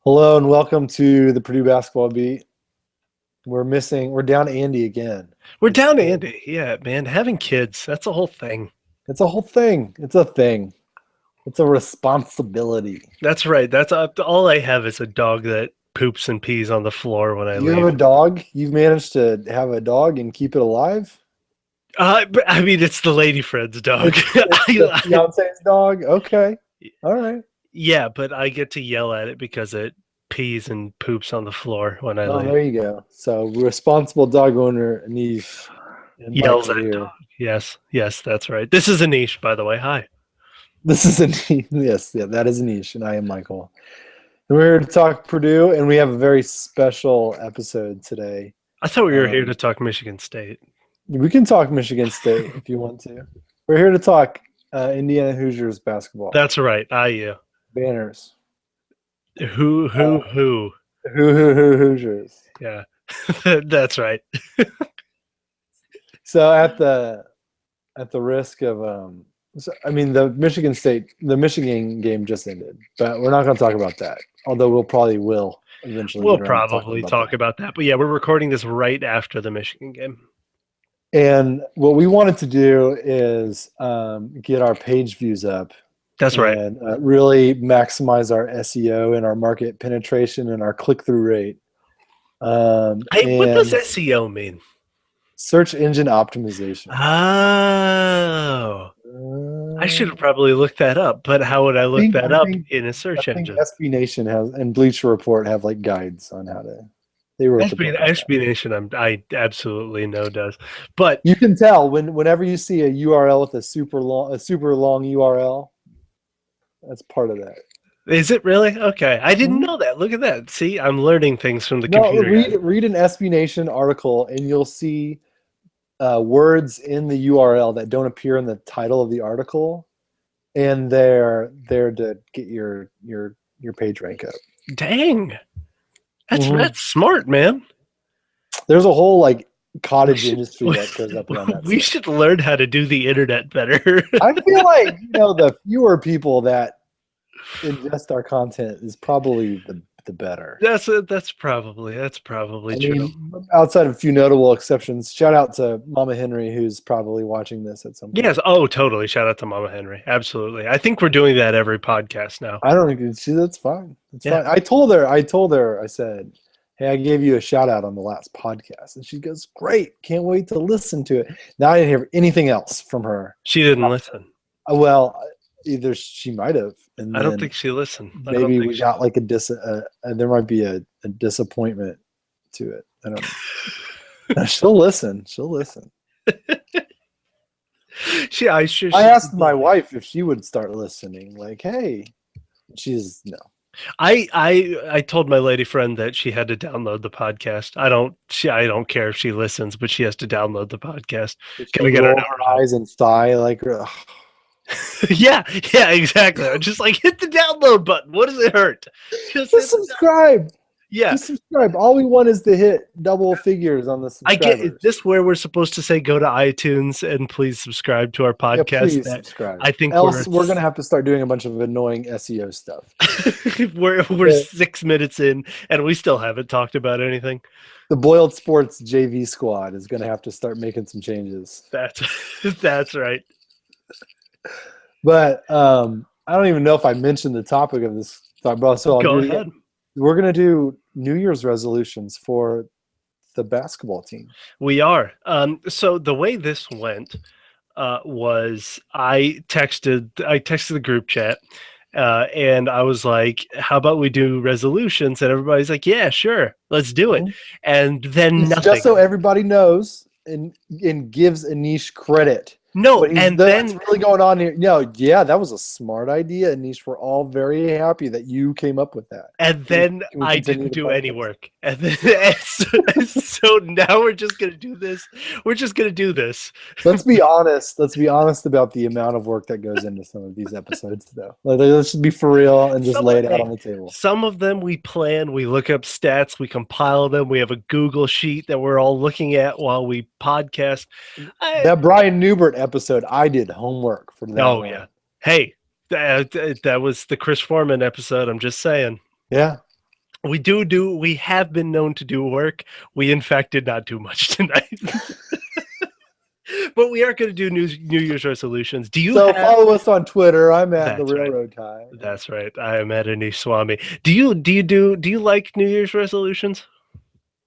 Hello and welcome to the Purdue basketball beat. We're down Andy again. We're It's down to Andy. Yeah, man. Having kids, that's a whole thing. it's a whole thing. It's a thing. It's a responsibility. That's right. That's all I have is a dog that poops and pees on the floor when I You have leave. a dog. You've managed to have a dog and keep it alive. But, I mean, it's the lady friend's dog. It's the fiance's dog. Okay. All right. Yeah, but I get to yell at it because it pees and poops on the floor when I Oh, leave. there you go. So responsible dog owner Anish and Yells Michael at here. dog. Yes, that's right. This is Anish, by the way. Hi. This is Anish. Yes, yeah, that is Anish, and I am Michael. And we're here to talk Purdue, and we have a very special episode today. I thought we were here to talk Michigan State. We can talk Michigan State if you want to. We're here to talk Indiana Hoosiers basketball. That's right. IU. Banners. Who? Hoosiers. Yeah, that's right. So at the risk of the Michigan game just ended, but we're not going to talk about that. Although will eventually. We'll probably talk about that. But yeah, we're recording this right after the Michigan game. And what we wanted to do is get our page views up. That's right. And really maximize our SEO and our market penetration and our click-through rate. What does SEO mean? Search engine optimization. Oh. I should have probably looked that up, but how would I look that up in a search engine? SB Nation and Bleacher Report have like guides on how to. They wrote SB Nation, I absolutely know does, but you can tell whenever you see a URL with a super long URL, that's part of that. Is it really? Okay, I didn't know that. Look at that. See, I'm learning things from the computer. Read an SB Nation article, and you'll see words in the URL that don't appear in the title of the article, and they're there to get your page rank up. Dang, that's smart, man. There's a whole like cottage industry that goes up around that. We should learn how to do the internet better. I feel like the fewer people that ingest our content is probably the better. That's probably true. Outside of a few notable exceptions, shout out to Mama Henry, who's probably watching this at some point. Yes. Oh, totally. Shout out to Mama Henry. Absolutely. I think we're doing that every podcast now. I don't think that's fine. Fine. I told her. I said, "Hey, I gave you a shout out on the last podcast," and she goes, "Great, can't wait to listen to it." Now I didn't hear anything else from her. She didn't listen. Well, either she might have. And I don't think she listened. Maybe we got like there might be a disappointment to it. I don't know. She'll listen. I asked my wife if she would start listening. Like, hey, she's no. I told my lady friend that she had to download the podcast. I don't care if she listens, but she has to download the podcast. Can get her eyes and sigh like. Ugh. yeah, exactly. I'm just like, hit the download button. What does it hurt? Just subscribe. Yeah. Just subscribe. All we want is to hit double figures on the subscribers. I get, is this where we're supposed to say go to iTunes and please subscribe to our podcast? Yeah, please subscribe. I think else we're going to have to start doing a bunch of annoying SEO stuff. we're 6 minutes in and we still haven't talked about anything. The Boiled Sports JV squad is going to have to start making some changes. That's right. But I don't even know if I mentioned the topic of this talk, but so Go ahead. We're going to do New Year's resolutions for the basketball team. We are. So the way this went was I texted the group chat and I was like, how about we do resolutions? And everybody's like, yeah, sure, let's do it. And then nothing. Just so everybody knows and gives Anish credit. No, and then what's really going on here. Yeah, that was a smart idea, Anish. We're all very happy that you came up with that. And then I didn't do any work. And then so now we're just gonna do this. We're just gonna do this. Let's be honest. Let's be honest about the amount of work that goes into some of these episodes, though. Let's just be for real and just lay it out on the table. Some of them we plan, we look up stats, we compile them. We have a Google sheet that we're all looking at while we podcast. That Brian Newbert episode, I did homework for that. Oh, yeah. Hey, that was the Chris Foreman episode. I'm just saying. Yeah. We have been known to do work. We in fact did not do much tonight. But we are going to do New Year's resolutions. Do you So have follow us on Twitter. I'm at the That's right. Railroad Tie. That's right. I am at Anish Swami. Do you like New Year's resolutions?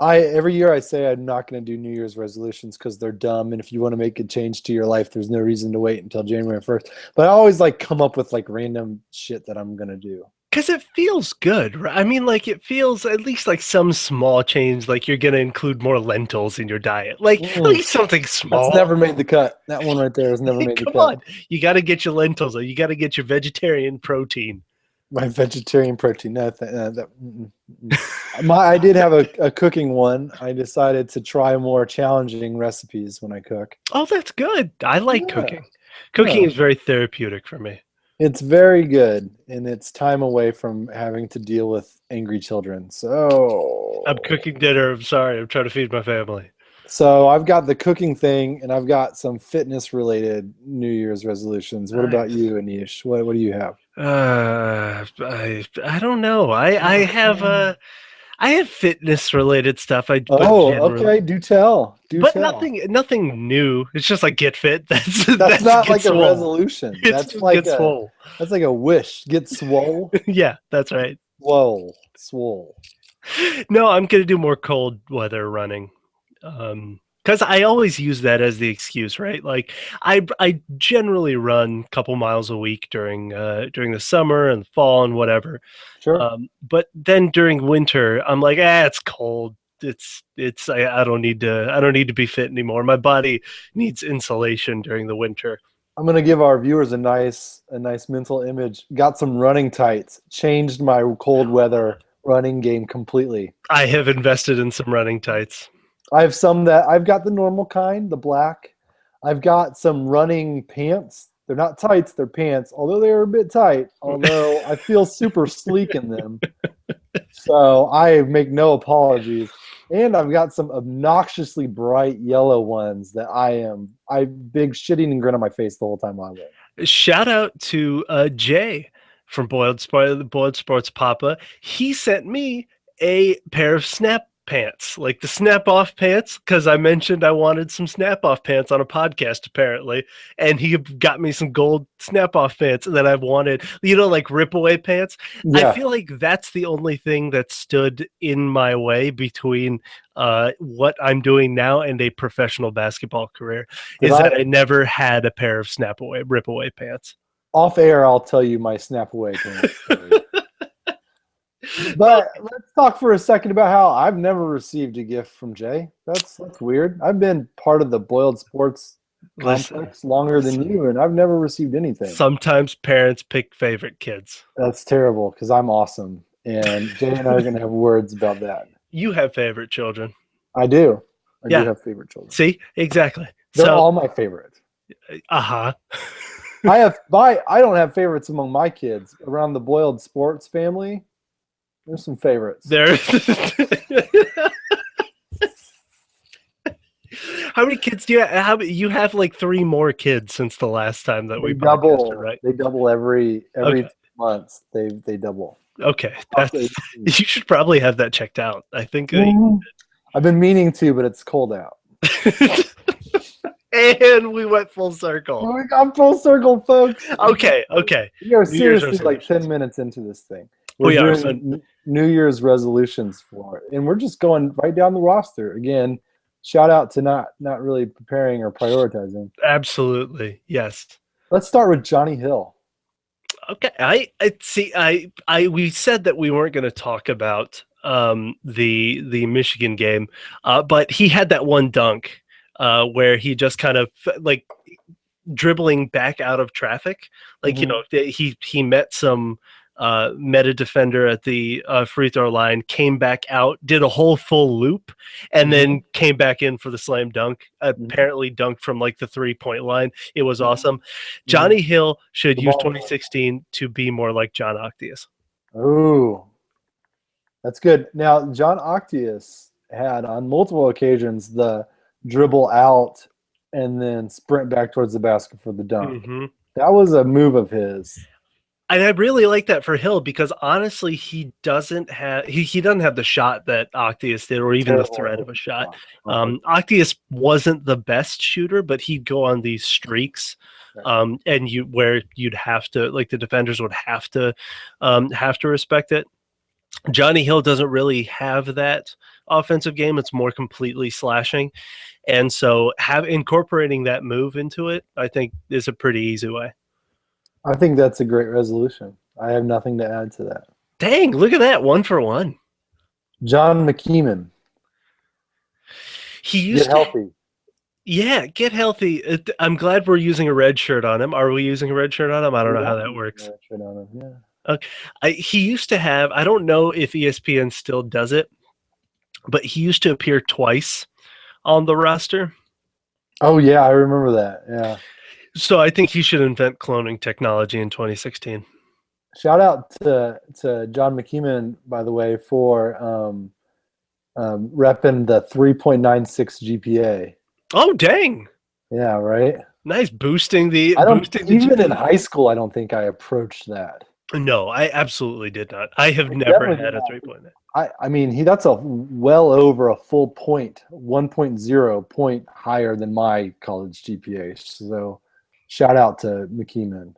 I every year I say I'm not going to do New Year's resolutions because they're dumb, and if you want to make a change to your life, there's no reason to wait until January 1st. But I always like come up with like random shit that I'm going to do. Because it feels good, right? I mean, like it feels at least like some small change, like you're gonna include more lentils in your diet, like at Mm, least something that's small. never made the cut. That one right there has never made the Come cut. on, you got to get your lentils. You got to get your vegetarian protein. My vegetarian protein. No, I did have a cooking one. I decided to try more challenging recipes when I cook. Oh, that's good. I like Yeah, cooking. Cooking yeah. is very therapeutic for me. It's very good, and it's time away from having to deal with angry children. I'm So, cooking dinner. I'm sorry. I'm trying to feed my family. so I've got the cooking thing, and I've got some fitness related New Year's resolutions. What about Nice. you, Anish? What do you have? I don't know. I have fitness related stuff. But Oh, generally, okay. Do tell. Do but tell. nothing new. It's just like get fit. That's That's not get like a swole. resolution. It's just get swole. That's like a wish. Get swole. Yeah, that's right. Swole. Swole. No, I'm gonna do more cold weather running. Because I always use that as the excuse, right? Like I generally run a couple miles a week during the summer and fall and whatever. Sure. But then during winter, I'm like, it's cold. I don't need to be fit anymore. My body needs insulation during the winter. I'm gonna give our viewers a nice mental image. Got some running tights. Changed my cold weather running game completely. I have invested in some running tights. I have some that I've got the normal kind, the black. I've got some running pants. They're not tights, they're pants, although they're a bit tight. Although I feel super sleek in them. So I make no apologies. And I've got some obnoxiously bright yellow ones that I big shitting and grin on my face the whole time I wear. Shout out to Jay from Boiled Sports Papa. He sent me a pair of snap pants, like the snap off pants, because I mentioned I wanted some snap off pants on a podcast, apparently. And he got me some gold snap off pants that I've wanted, like rip away pants. I Yeah. feel like that's the only thing that stood in my way between what I'm doing now and a professional basketball career Did is I that I never had a pair of rip away pants. off air I'll tell you my snap away pants story. But let's talk for a second about how I've never received a gift from Jay. That's weird. I've been part of the Boiled Sports Listen, complex longer than listen. you, and I've never received anything. Sometimes parents pick favorite kids. That's terrible because I'm awesome, and Jay and I are going to have words about that. You have favorite children. I do. I do Yeah. have favorite children. See, exactly. They're So, all my favorite. uh-huh. I don't have favorites among my kids. Around the Boiled Sports family, there's some favorites. There. How many kids do you have? You have like 3 more kids since the last time that we podcasted, right? They double every Okay. 2 months. They double. Okay. You should probably have that checked out. I think I've been meaning to, but it's cold out. And we went full circle. We got full circle, folks. Okay. We are New Year's seriously like 10 resolutions. minutes into this thing. We are. Doing New Year's resolutions for it, and we're just going right down the roster again. Shout out to not really preparing or prioritizing. Absolutely. Yes. Let's start with Johnny Hill. Okay. I see. We said that we weren't going to talk about the Michigan game, but he had that one dunk where he just kind of like dribbling back out of traffic, like he met a defender at the free throw line, came back out, did a whole full loop, and then came back in for the slam dunk. Apparently dunked from like the 3-point line. It was awesome. Johnny Hill should use 2016 to be more like John Octius. Ooh, that's good. Now, John Octius had on multiple occasions the dribble out and then sprint back towards the basket for the dunk. That was a move of his. And I really like that for Hill because honestly, he doesn't have the shot that Octius did, or even the Terrible at threat of a hitting the shot. shot. Uh-huh. Octius wasn't the best shooter, but he'd go on these streaks, Right. and where you'd have to, like, the defenders would have to respect it. Johnny Hill doesn't really have that offensive game; it's more completely slashing, and so have incorporating that move into it, I think, is a pretty easy way. I think that's a great resolution. I have nothing to add to that. Dang, look at that, 1 for 1. John McKeeman, He get used to, healthy. yeah, get healthy. I'm glad we're using a red shirt on him. Are we using a red shirt on him? I don't We know how are that using works. that shit on him. Yeah. Okay. He used to have, I don't know if ESPN still does it, but he used to appear twice on the roster. Oh yeah, I remember that. Yeah. So I think he should invent cloning technology in 2016. Shout out to John McKeeman, by the way, for repping the 3.96 GPA. Oh, dang. Yeah, right. Nice boosting the I don't boosting the even in GP. high school. I don't think I approached that. No, I absolutely did not. I have I never definitely did had a not. 3.9. I mean, that's a well over a full point, 1.0 point higher than my college GPA. So, shout out to McKeeman.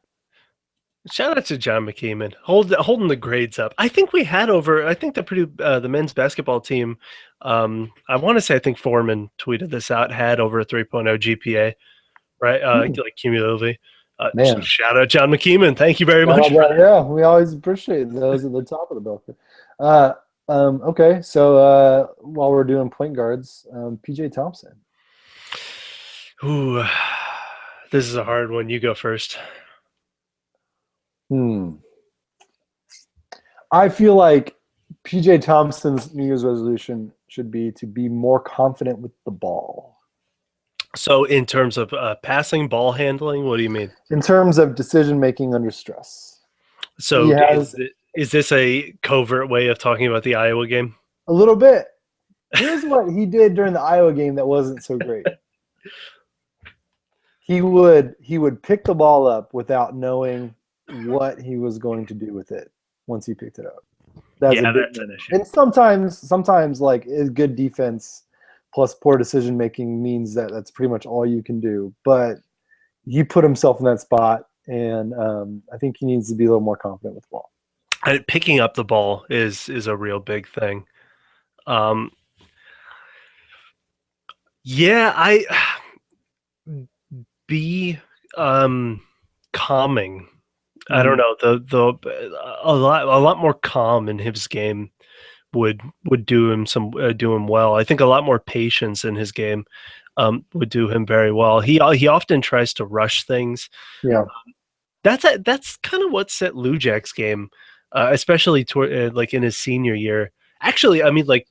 Shout out to John McKeeman, holding the grades up. I think we had over. I think the Purdue the men's basketball team. I want to say I think Foreman tweeted this out. Had over a 3.0 GPA, right? Like cumulatively. So Man, shout out John McKeeman. Thank you very shout much out for that. that. Yeah, we always appreciate those at the top of the bell. Okay, so while we're doing point guards, PJ Thompson. Ooh, this is a hard one. You go first. Hmm. I feel like PJ Thompson's New Year's resolution should be to be more confident with the ball. So in terms of passing, ball handling, what do you mean? In terms of decision making under stress, he So has is this a covert way of talking about the Iowa game? a little bit. Here's what he did during the Iowa game that wasn't so great. He would pick the ball up without knowing what he was going to do with it once he picked it up. That's a Yeah, big that's an no-no. issue. And sometimes like good defense plus poor decision making means that that's pretty much all you can do. But he put himself in that spot, and I think he needs to be a little more confident with the ball. Picking up the ball is a real big thing. Um, yeah, I be calming. I don't Mm-hmm. know, the a lot more calm in his game would do him well. I think a lot more patience in his game would do him very well. He often tries to rush things. Yeah. That's kind of what set Lujak's game, especially toward like in his senior year. Actually, I mean, like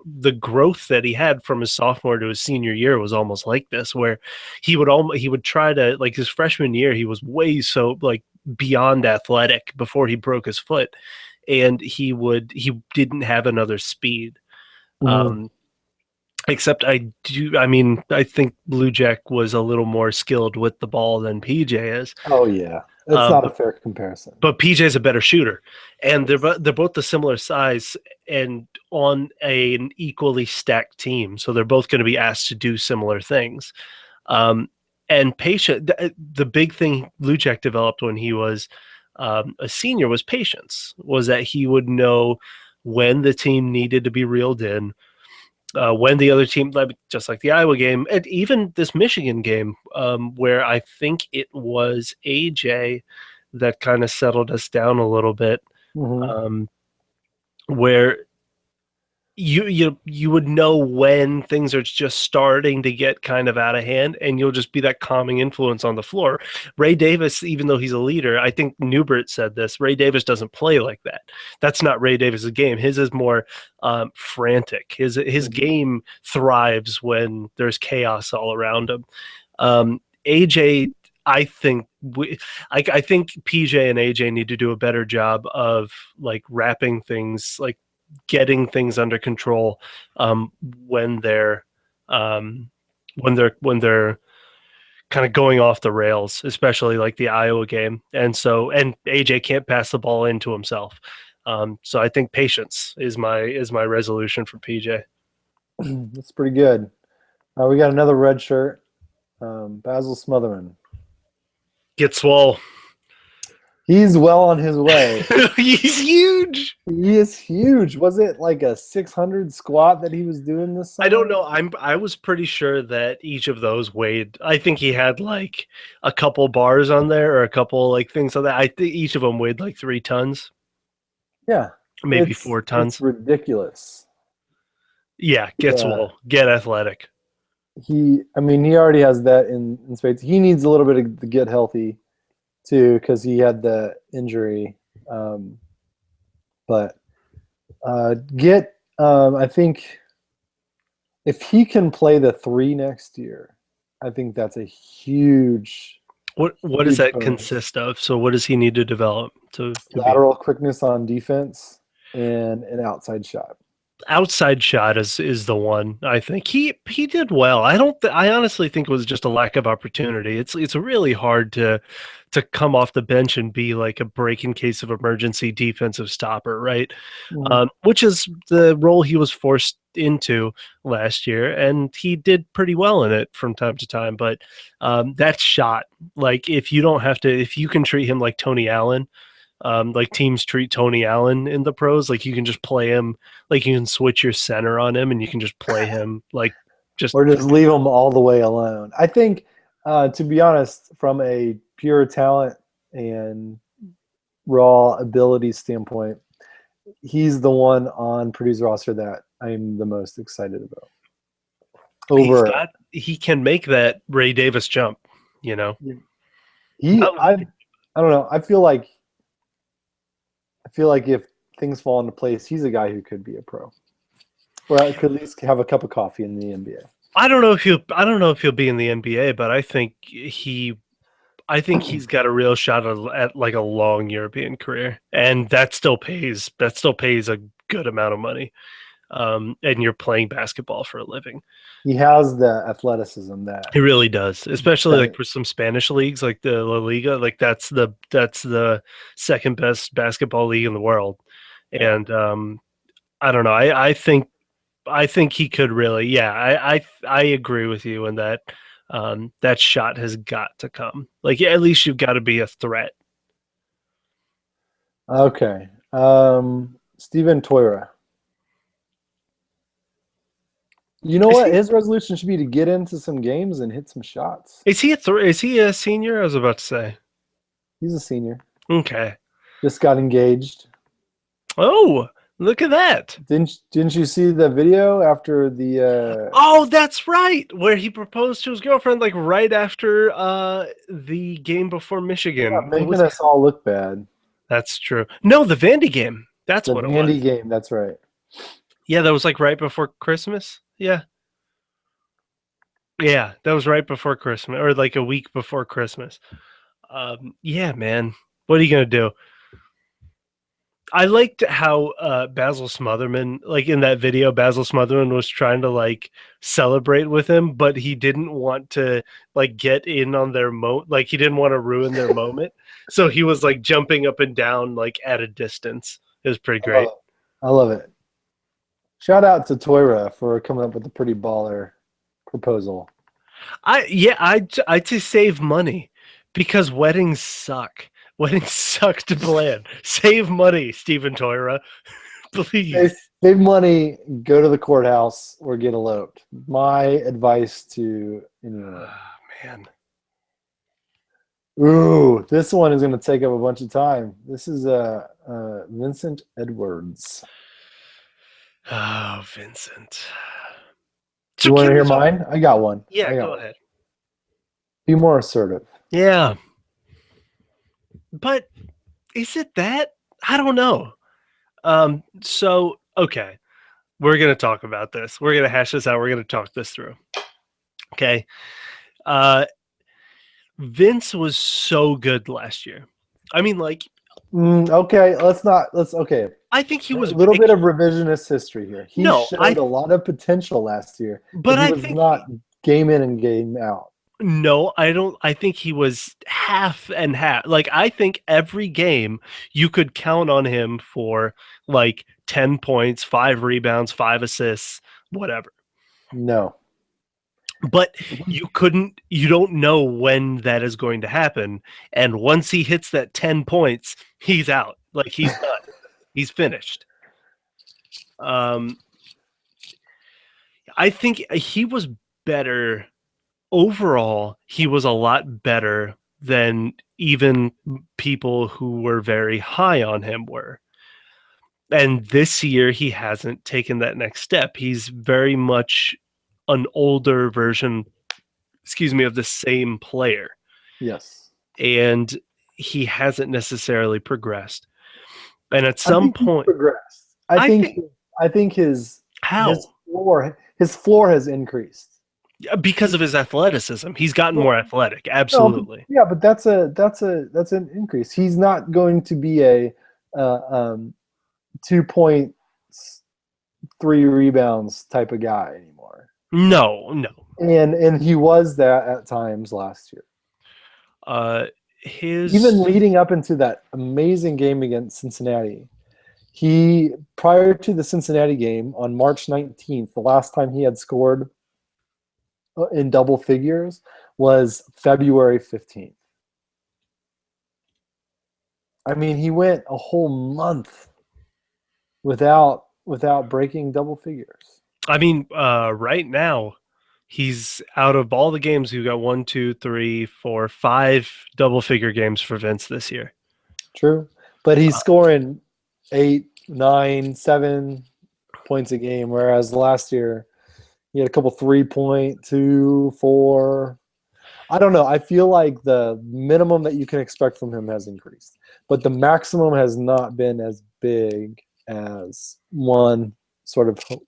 the growth that he had from his sophomore to his senior year was almost like this, where he would try to, like, his freshman year he was way so like beyond athletic before he broke his foot, and he didn't have another speed. Mm-hmm. Um, Except I mean, I think Blue Jack was a little more skilled with the ball than PJ is. Oh yeah, that's Um, not a but fair comparison. but PJ's a better shooter, and Yes. they're both the similar size and on an equally stacked team, so they're both going to be asked to do similar things. Um, and patient, the big thing Luchek developed when he was a senior was patience. Was that he would know when the team needed to be reeled in, when the other team, like, just like the Iowa game, and even this Michigan game, where I think it was AJ that kind of settled us down a little bit, Mm-hmm. um, where you would know when things are just starting to get kind of out of hand, and you'll just be that calming influence on the floor. Ray Davis, even though he's a leader, I think Newbert said this, Ray Davis doesn't play like that. That's not Ray Davis's game. His is more frantic. His Mm-hmm. game thrives when there's chaos all around him. AJ, I think I think PJ and AJ need to do a better job of, like, wrapping things, like getting things under control, um, when they're um, when they're kind of going off the rails, especially like the Iowa game. And AJ can't pass the ball into himself. So I think patience is my resolution for PJ. That's pretty good. We got another red shirt, Basil Smotherman. Get swole. He's well on his way. He's huge. He is huge. Was it like a 600 squat that he was doing this summer? I don't know. I was pretty sure that each of those weighed. I think he had like a couple bars on there or a couple like things on that. I think each of them weighed like 3 tons. Yeah, Maybe 4 tons. It's ridiculous. Yeah, get swole, get athletic. He already has that in spades. He needs a little bit to get healthy too, because he had the injury. But I think if he can play the 3 next year, I think that's a huge. What does that consist of? So what does he need to develop to lateral quickness on defense and an outside shot? Outside shot is the one. I think he did well. I honestly think it was just a lack of opportunity. It's really hard to come off the bench and be like a break in case of emergency defensive stopper, right? Mm-hmm. Which is the role he was forced into last year, and he did pretty well in it from time to time. But that shot, like if you can treat him like Tony Allen. Like teams treat Tony Allen in the pros, like you can just play him, like you can switch your center on him and you can just play him or just leave him all the way alone. I think, to be honest, from a pure talent and raw ability standpoint, he's the one on Purdue's roster that I'm the most excited about. He can make that Ray Davis jump, you know. I don't know. I feel like if things fall into place, he's a guy who could be a pro, or I could at least have a cup of coffee in the NBA. I don't know if he'll be in the NBA, but I think he's got a real shot at like a long European career, and that still pays a good amount of money. And you're playing basketball for a living. He has the athleticism that he really does, especially like for some Spanish leagues like the La Liga. Like that's the second best basketball league in the world, and I don't know. I think he could really. Yeah, I agree with you in that. That shot has got to come. Like at least you've got to be a threat. Okay, Steven Toira. You know what? His resolution should be to get into some games and hit some shots. Is he a senior? I was about to say. He's a senior. Okay. Just got engaged. Oh, look at that! Didn't you see the video after the? Oh, that's right. Where he proposed to his girlfriend, like right after the game before Michigan. Yeah, making us all look bad. That's true. No, the Vandy game. That's what it was. The Vandy game. That's right. Yeah, that was like right before Christmas. Yeah, that was right before Christmas, or like a week before Christmas. Yeah, man. What are you gonna do? I liked how Basil Smotherman, like in that video, Basil Smotherman was trying to like celebrate with him, but he didn't want to like get in on their like he didn't want to ruin their moment. So he was like jumping up and down like at a distance. It was pretty great. I love it. Shout out to Toira for coming up with a pretty baller proposal. I'd to save money because weddings suck. Weddings suck to plan. Save money, Steven Toira. Please. Save money, go to the courthouse, or get eloped. My advice to anyone. Oh, man. Ooh, this one is going to take up a bunch of time. This is Vincent Edwards. Oh, Vincent. Do you want to hear mine? I got one. Yeah, go ahead. Be more assertive. Yeah. But is it that? I don't know. So, okay. We're going to talk about this. We're going to hash this out. We're going to talk this through. Okay. Vince was so good last year. I mean, like. Okay, okay. I think he was a little bit of revisionist history here. He showed a lot of potential last year, but he was not game in and game out. No, I don't. I think he was half and half. Like, I think every game you could count on him for like 10 points, 5 rebounds, 5 assists, whatever. No. But you don't know when that is going to happen. And once he hits that 10 points, he's out. Like, he's done. He's finished. Um, I think he was better overall. He was a lot better than even people who were very high on him were. And this year, he hasn't taken that next step. He's very much an older version, excuse me, of the same player. Yes. And he hasn't necessarily progressed. And at I some think he's point, progressed. I think I think his how? floor has increased. Because of his athleticism. He's gotten Well, more athletic. no, but Absolutely. yeah, but that's an increase. He's not going to be a 2.3 rebounds type of guy anymore. No, no. And he was that at times last year. Uh, his Even leading up into that amazing game against Cincinnati, he prior to the Cincinnati game on March 19th, the last time he had scored in double figures was February 15th. I mean, he went a whole month without breaking double figures. I mean, right now, he's out of all the games. You got 1, 2, 3, 4, 5 double figure games for Vince this year. True, but he's Uh, scoring 8, 9, 7 points a game, whereas last year he had a couple 3.2, 4. I don't know. I feel like the minimum that you can expect from him has increased, but the maximum has not been as big as one sort of hoped.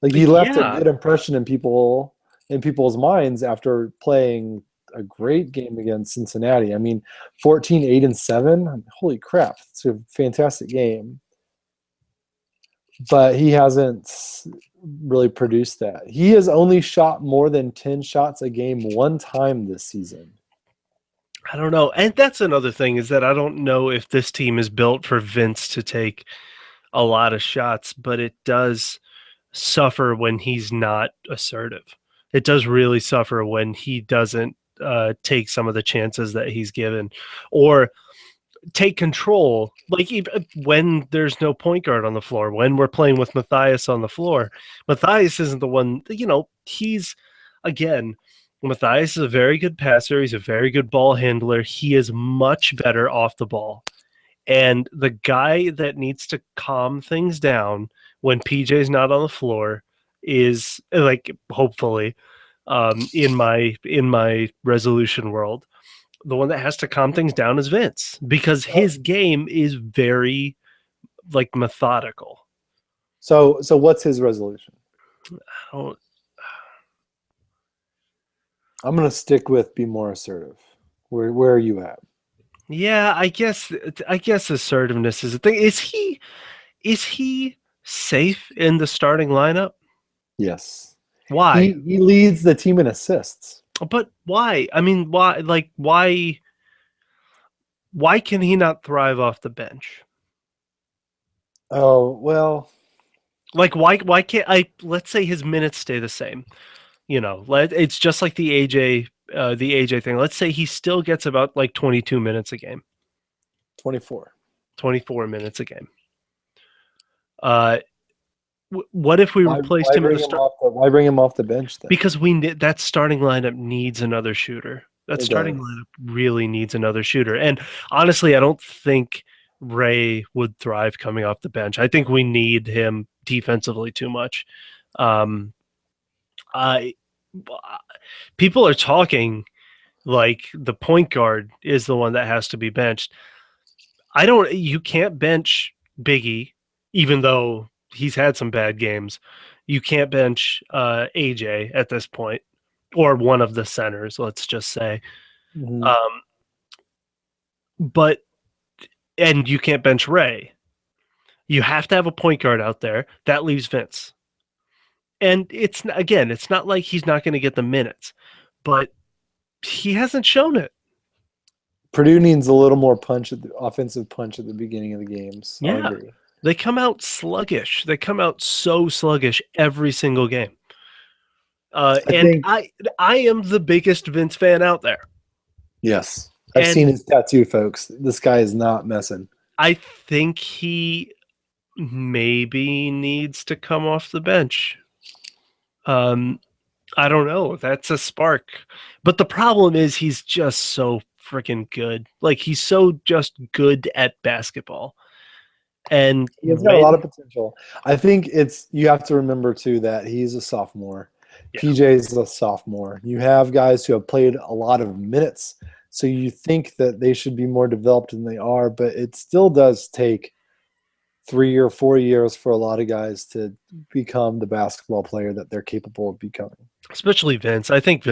Like he left a yeah, good impression in people's minds after playing a great game against Cincinnati. I mean, 14, 8, and 7. Holy crap. It's a fantastic game. But he hasn't really produced that. He has only shot more than 10 shots a game one time this season. I don't know. And that's another thing is that I don't know if this team is built for Vince to take a lot of shots, but it does suffer when he's not assertive. It does really suffer when he doesn't take some of the chances that he's given or take control. Like even when there's no point guard on the floor, when we're playing with Matthias on the floor, Matthias isn't the one, he's again, Matthias is a very good passer. He's a very good ball handler. He is much better off the ball. And the guy that needs to calm things down when PJ's not on the floor is like hopefully in my resolution world, the one that has to calm things down is Vince because his game is very like methodical. So what's his resolution? I don't, I'm gonna stick with be more assertive. Where are you at? yeah, I guess assertiveness is a thing. Is he safe in the starting lineup? Yes. Why? He leads the team in assists. But why? I mean, why? Like, why? Why can he not thrive off the bench? Oh, well, Like, why can't I? Let's say his minutes stay the same. It's just like the AJ thing. Let's say he still gets about like 22 minutes a game, 24. 24 minutes a game. Uh, what if we replaced him in the start? Why bring him off the bench then? Because that starting lineup needs another shooter. That It starting does. lineup really needs another shooter. And honestly, I don't think Ray would thrive coming off the bench. I think we need him defensively too much. Um, I People are talking like the point guard is the one that has to be benched. You can't bench Biggie, even though he's had some bad games. You can't bench AJ at this point, or one of the centers, let's just say. Mhm. Um, but and you can't bench Ray. You have to have a point guard out there. That leaves Vince. And it's not like he's not going to get the minutes, but he hasn't shown it. Purdue needs a little more punch at the offensive punch at the beginning of the games. I'll Yeah. agree. They come out sluggish. They come out so sluggish every single game. I And think I am the biggest Vince fan out there. yes. I've And seen his tattoo, folks. This guy is not messing. I think he maybe needs to come off the bench. Um, I don't know. That's a spark. But the problem is he's just so freaking good. Like he's so just good at basketball. And He's got a lot of when potential. I think it's you have to remember too that he's a sophomore. yeah, PJ's a sophomore. You have guys who have played a lot of minutes, so you think that they should be more developed than they are, but it still does take 3 or 4 years for a lot of guys to become the basketball player that they're capable of becoming. especially Vince. I think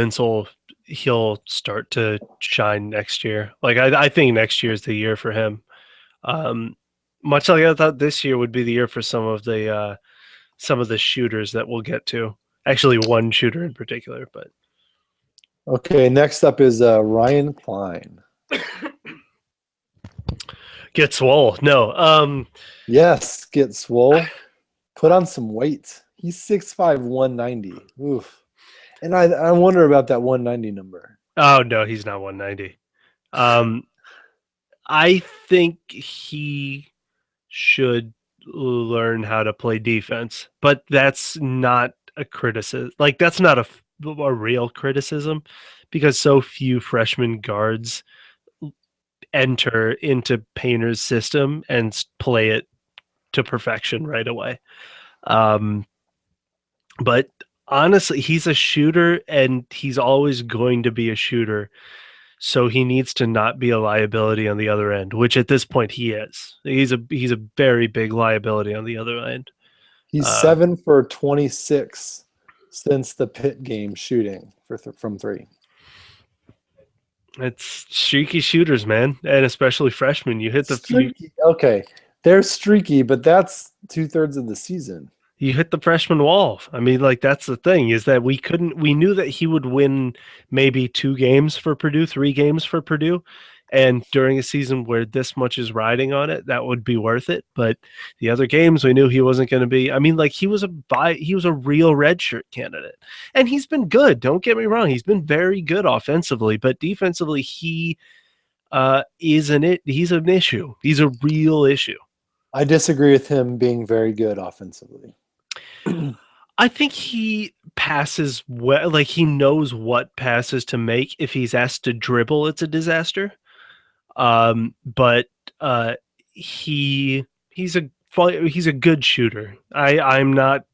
he'll start to shine next year. Like I think next year is the year for him. Um, much like I thought this year would be the year for some of the shooters that we'll get to. Actually, one shooter in particular, but Okay, next up is Ryan Klein. get swole. No, Yes, get swole. Put on some weight. He's 6'5", 190. Oof. And I wonder about that 190 number. oh no, he's not 190. Um, I think he should learn how to play defense, but that's not a criticism. Like that's not a real criticism because so few freshman guards enter into Painter's system and play it to perfection right away. Um, but honestly, he's a shooter and he's always going to be a shooter. So he needs to not be a liability on the other end, which at this point he is. He's a very big liability on the other end. He's Uh, 7 for 26 since the Pitt game shooting from three. it's streaky shooters, man, and especially freshmen. Streaky. Okay, they're streaky, but that's 2/3 of the season. You hit the freshman wall. I mean, like that's the thing is that we knew that he would win maybe 2 games for Purdue, 3 games for Purdue. And during a season where this much is riding on it, that would be worth it. But the other games, we knew he wasn't going to be. I mean, like he was a real redshirt candidate, and he's been good. Don't get me wrong; he's been very good offensively, but defensively, he's an issue. He's a real issue. I disagree with him being very good offensively. I think he passes well, like he knows what passes to make. If he's asked to dribble, it's a disaster. But he he's a good shooter. I'm not.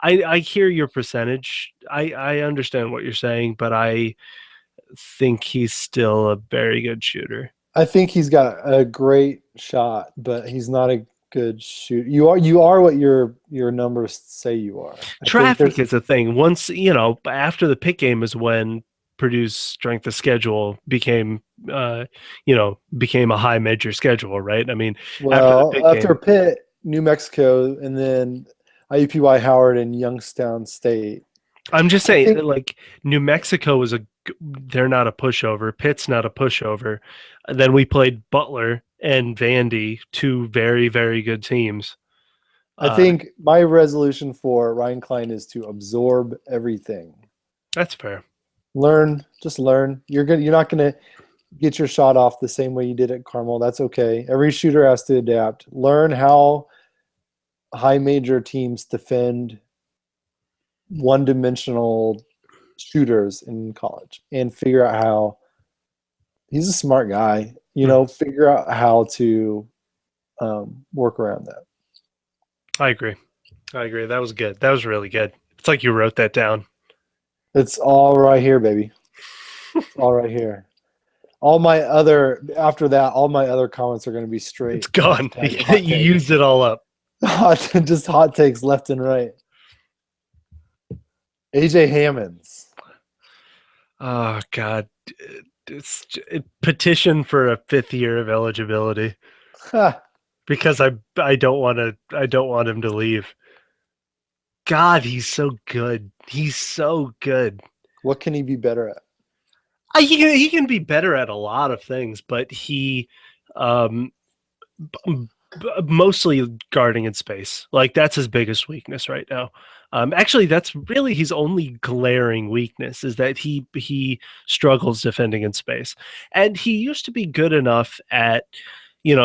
I hear your percentage. I understand what you're saying, but I think he's still a very good shooter. I think he's got a great shot, but he's not a good shooter. You are what your numbers say you are. I think Traffic there's is a thing. Once after the Pitt game is when Purdue's strength of schedule became a high major schedule, right? I mean, after the Pitt after game, Pitt, New Mexico, and then IUPUI Howard and Youngstown State. I'm just I saying, think like New Mexico they're not a pushover. Pitt's not a pushover. Then we played Butler and Vandy, 2 very, very good teams. I Uh, think my resolution for Ryan Klein is to absorb everything. that's fair. Just learn. You're not gonna get your shot off the same way you did at Carmel. That's okay. Every shooter has to adapt. Learn how high major teams defend one-dimensional shooters in college and figure out how he's a smart guy, figure out how to work around that. I agree. That was good. That was really good. It's like you wrote that down. It's all right here, baby. It's all right here. After that, all my other comments are going to be straight. It's gone. Hot You used it all up. just hot takes left and right. AJ Hammonds. Oh God, it's petition for a 5th year of eligibility because I don't want him to leave. God, he's so good. He's so good. What can he be better at? He can be better at a lot of things, but um, mostly guarding in space. Like that's his biggest weakness right now. Actually, that's really his only glaring weakness is that he struggles defending in space, and he used to be good enough at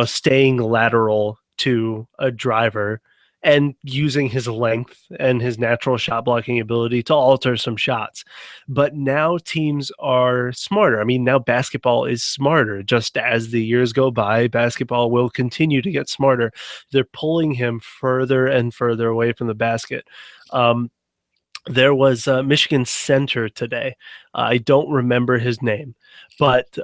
staying lateral to a driver and using his length and his natural shot blocking ability to alter some shots. But now teams are smarter. I mean, now basketball is smarter. Just as the years go by, basketball will continue to get smarter. They're pulling him further and further away from the basket. Um, there was Michigan center today. I don't remember his name, but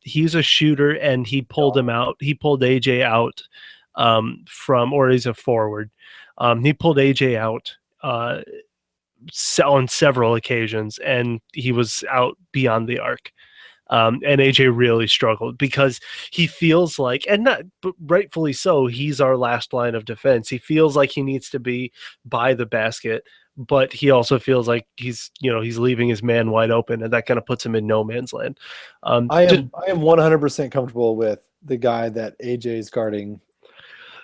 he's a shooter, and he pulled him out. He pulled AJ out or he's a forward. He pulled AJ out on several occasions, and he was out beyond the arc. And AJ really struggled because he feels like, and not but rightfully so, he's our last line of defense. He feels like he needs to be by the basket, but he also feels like he's leaving his man wide open, and that kind of puts him in no man's land. I am 100% comfortable with the guy that AJ is guarding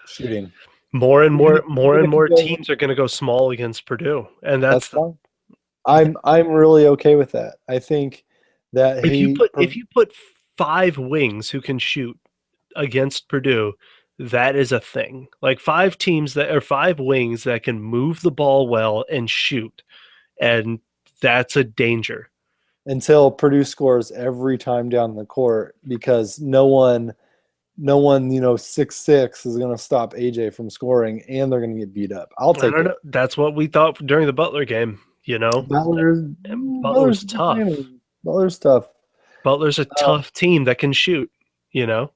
shooting. More and Even more, if, more even and if he more goes, teams are going to go small against Purdue, and that's fine. I'm really okay with that. I think that if you put five wings who can shoot against Purdue, that is a thing. Like five teams that are five wings that can move the ball well and shoot, and that's a danger. until Purdue scores every time down the court because no one 6'6" is going to stop AJ from scoring, and they're going to get beat up. I'll I take don't it. know. That's what we thought during the Butler game. Butler's And Butler's Butler's tough. disappointing. Butler's tough. Butler's a Um, tough team that can shoot. You know,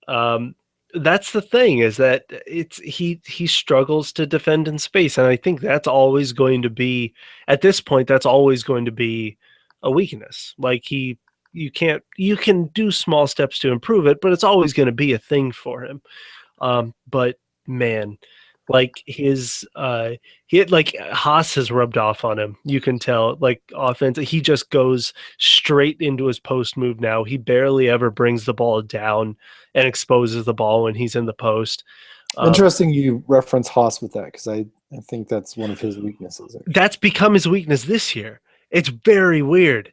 um, that's the thing is that he struggles to defend in space, and I think that's always going to be at this point. That's always going to be a weakness. Like you can do small steps to improve it, but it's always going to be a thing for him. But man, like like Haas has rubbed off on him. You can tell, like offense, he just goes straight into his post move now. He barely ever brings the ball down and exposes the ball when he's in the post. Interesting you reference Haas with that because I think that's one of his weaknesses. Actually. That's become his weakness this year. It's very weird.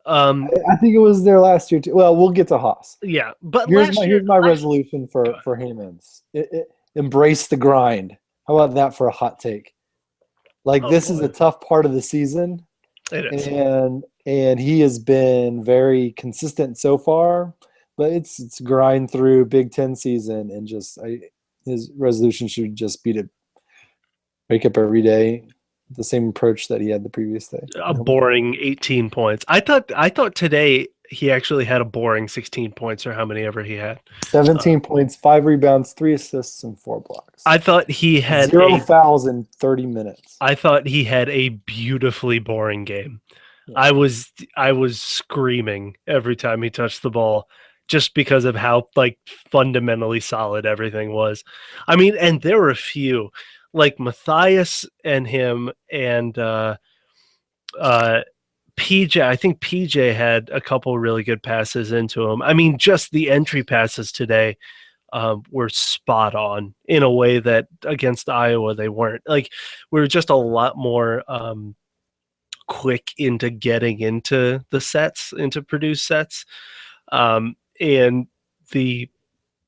I think it was there last year too. Well, we'll get to Haas. Yeah, but Here's my last resolution for Hammonds. Embrace the grind. How about that for a hot take? Like oh this is boy, a tough part of the season, it is. and he has been very consistent so far. But it's grind through Big Ten season, and his resolution should just be to wake up every day the same approach that he had the previous day. A boring 18 points. I thought today he actually had a boring 16 points or how many ever he had. 17 points, 5 rebounds, 3 assists, and 4 blocks. I thought he had Zero fouls in 30 minutes. I thought he had a beautifully boring game. Yeah. I was screaming every time he touched the ball just because of how like fundamentally solid everything was. I mean, and there were a few like Matthias and him and uh PJ. I think PJ had a couple really good passes into him. I mean, just the entry passes today were spot on in a way that against Iowa they weren't. Like we were just a lot more quick into getting into the sets, into Purdue sets, and the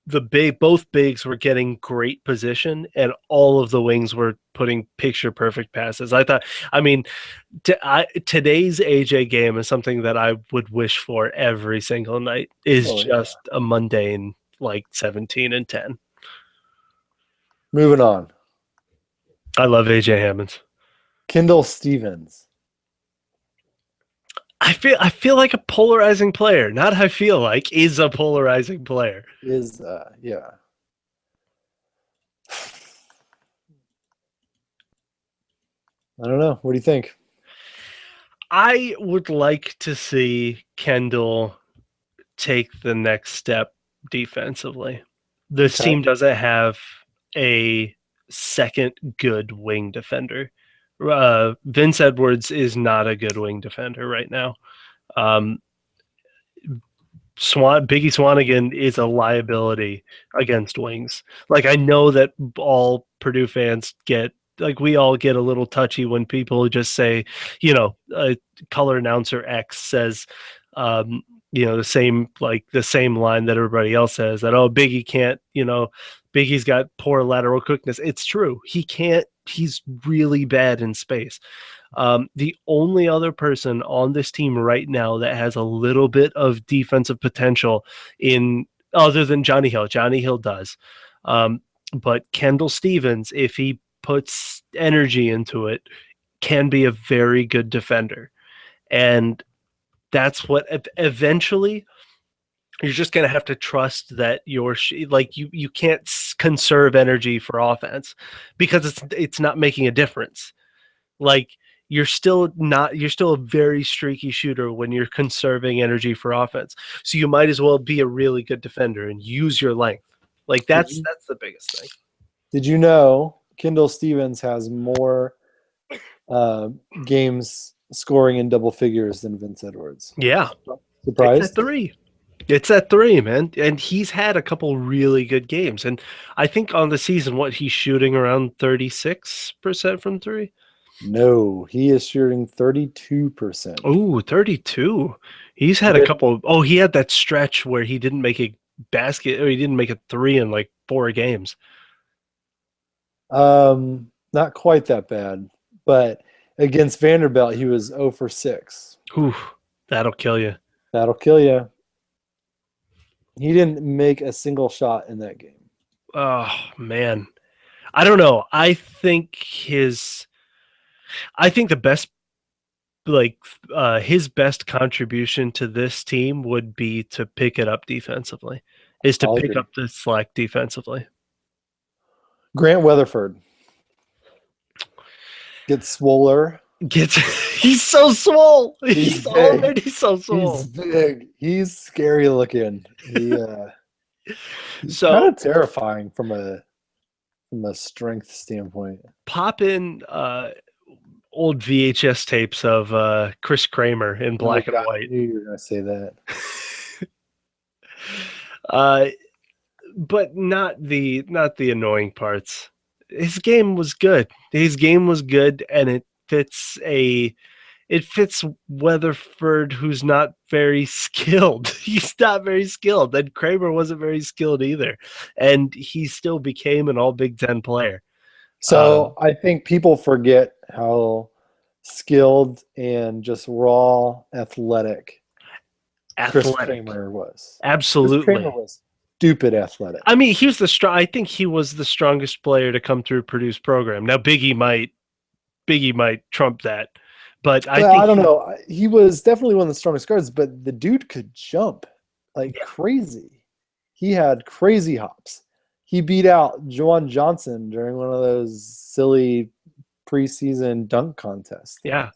both bigs were getting great position, and all of the wings were putting picture perfect passes. I mean, today's AJ game is something that I would wish for every single night. Is just a mundane like 17-10. Moving on. I love AJ Hammonds. Kendall Stevens. I feel like a polarizing player. Not I feel like is a polarizing player. Is yeah. I don't know. What do you think? I would like to see Kendall take the next step defensively. This team doesn't have a second good wing defender Vince Edwards is not a good wing defender right now. Um, Biggie Swanigan is a liability against wings. Like I know that all Purdue fans get like we all get a little touchy when people just say, a color announcer X says, um, the same line that everybody else says that Biggie can't, Biggie's got poor lateral quickness. It's true. He can't. He's really bad in space. The only other person on this team right now that has a little bit of defensive potential in other than Johnny Hill does. But Kendall Stevens, if he puts energy into it, can be a very good defender. And that's what eventually you're just going to have to trust that you can't conserve energy for offense because it's not making a difference. Like you're still a very streaky shooter when you're conserving energy for offense. So you might as well be a really good defender and use your length. Like that's the biggest thing. Did you know Kendall Stevens has more games scoring in double figures than Vince Edwards? Yeah. Surprised? It's at 3, man. And he's had a couple really good games. And I think on the season, he's shooting around 36% from 3? No, he is shooting 32%. Oh, 32. He's had a couple. Oh, he had that stretch where he didn't make a basket or he didn't make a 3 in like 4 games. Not quite that bad, but against Vanderbilt, he was 0 for 6. Ooh, that'll kill you. That'll kill you. He didn't make a single shot in that game. Oh, man. I don't know. I think the best, his best contribution to this team would be to pick it up defensively, pick up the slack defensively. Grant Weatherford gets swoller. He's so swole. He's already so swole. He's big. He's scary looking. He's kind of terrifying from a strength standpoint. Pop in old VHS tapes of Chris Kramer in black and white. I knew you were going to say that. But not the annoying parts. His game was good. And it fits Weatherford, who's not very skilled. He's not very skilled. And Kramer wasn't very skilled either. And he still became an all Big Ten player. So I think people forget how skilled and just raw athletic Chris Kramer was. Absolutely. Chris Kramer was stupid athletic. I mean, I think he was the strongest player to come through Purdue's program. Now Biggie might trump that. But I don't know. He was definitely one of the strongest guards, but the dude could jump like crazy. He had crazy hops. He beat out Juwan Johnson during one of those silly preseason dunk contests. Yeah.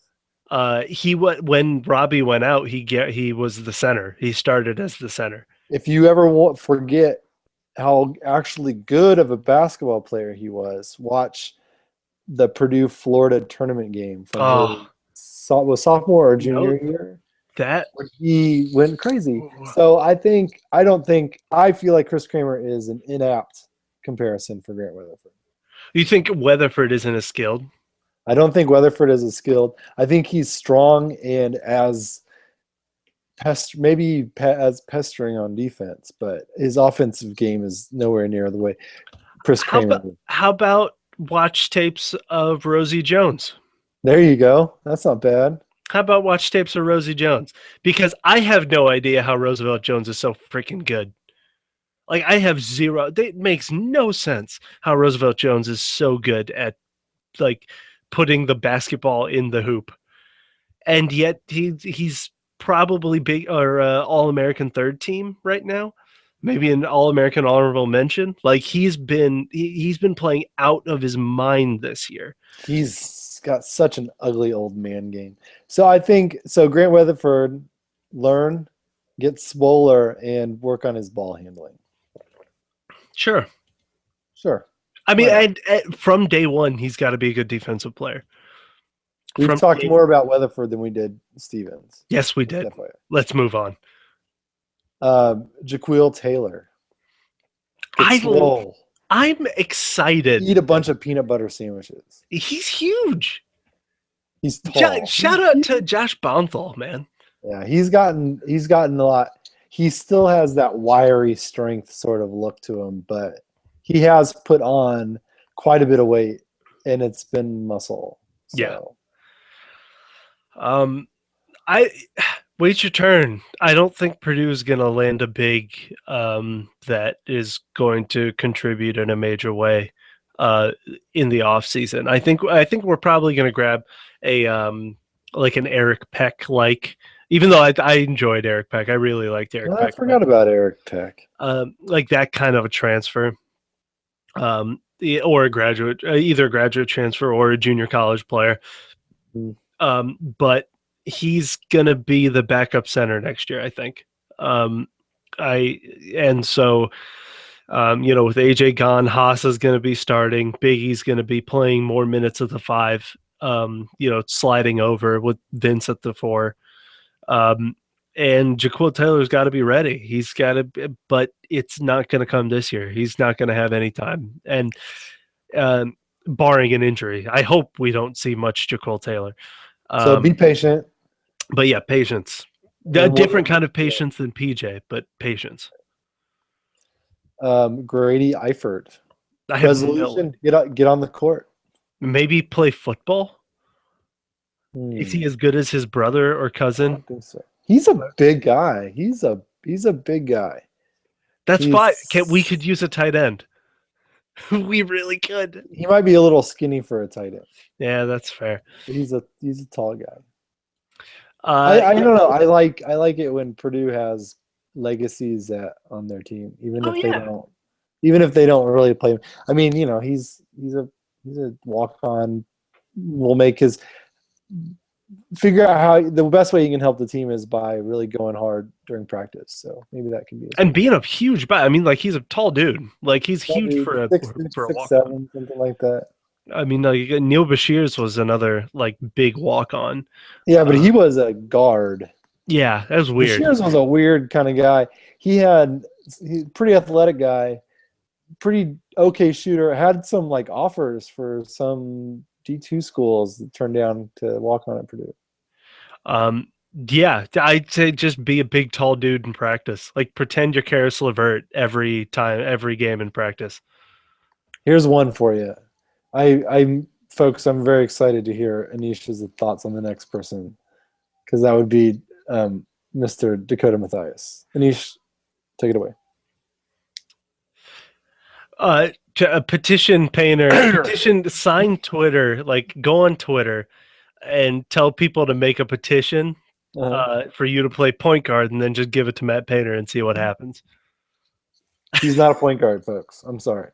When Robbie went out, he was the center. He started as the center. If you ever forget how actually good of a basketball player he was, watch the Purdue Florida tournament game from was sophomore or junior year. That he went crazy. So I feel like Chris Kramer is an inapt comparison for Grant Weatherford. You think Weatherford isn't as skilled? I don't think Weatherford is as skilled. I think he's strong and as pestering on defense, but his offensive game is nowhere near the way Chris Kramer would. How about watch tapes of Rosie Jones? There you go. That's not bad. How about watch tapes of Rosie Jones? Because I have no idea how Roosevelt Jones is so freaking good. Like, I have zero. It makes no sense how Roosevelt Jones is so good at, like, putting the basketball in the hoop. And yet he's probably big or All-American third team right now. Maybe an All-American honorable mention. Like, he's been playing out of his mind this year. He's got such an ugly old man game. So I think Grant Weatherford get swoller and work on his ball handling. Sure. Sure. I mean, and from day one, he's got to be a good defensive player. We've from talked more about Weatherford than we did Stevens. Yes, we Just did. FYI. Let's move on. Jaquil Taylor. Get I swole. I'm excited. Eat a bunch of peanut butter sandwiches. He's huge. He's tall. Shout out to Josh Bonthal, man. Yeah, he's gotten a lot. He still has that wiry strength sort of look to him, but he has put on quite a bit of weight, and it's been muscle. So. Yeah. I wait your turn. I don't think Purdue is going to land a big that is going to contribute in a major way in the off season. I think we're probably going to grab a like an Eric Peck like. Even though I enjoyed Eric Peck, I really liked Eric Peck. I forgot about Eric Peck. Like that kind of a transfer, or a graduate, either a graduate transfer or a junior college player. But he's gonna be the backup center next year, I think. With AJ gone, Haas is gonna be starting. Biggie's gonna be playing more minutes of the 5. Sliding over with Vince at the 4. And Jaquil Taylor's got to be ready. He's got to, but it's not going to come this year. He's not going to have any time. And barring an injury, I hope we don't see much Jaquil Taylor. So be patient. But yeah, patience. A different kind of patience than PJ, but patience. Grady Eifert. Resolution, get on the court. Maybe play football? Is he as good as his brother or cousin? I don't think so. He's a big guy. He's a big guy. That's fine. We could use a tight end. We really could. He might be a little skinny for a tight end. Yeah, that's fair. He's a tall guy. I don't know. I like it when Purdue has legacies on their team, even if they don't really play. I mean, he's a walk on. Will make his figure out how the best way you can help the team is by really going hard during practice. So maybe that can be. And being a huge, I mean, like he's a tall dude. Like he's huge dude, for a 6'7", something like that. I mean, like Neil Bashir's was another like big walk on. Yeah, but he was a guard. Yeah, that was weird. Bashir's was a weird kind of guy. He's pretty athletic guy, pretty okay shooter. Had some like offers for some D2 schools that turned down to walk on at Purdue. Yeah, I'd say just be a big, tall dude in practice. Like pretend you're Karis LeVert every game in practice. Here's one for you. Folks, I'm very excited to hear Anish's thoughts on the next person, because that would be Mr. Dakota Mathias. Anish, take it away. Petition sign Twitter, like go on Twitter and tell people to make a petition for you to play point guard, and then just give it to Matt Painter and see what happens. He's not a point guard, folks. I'm sorry.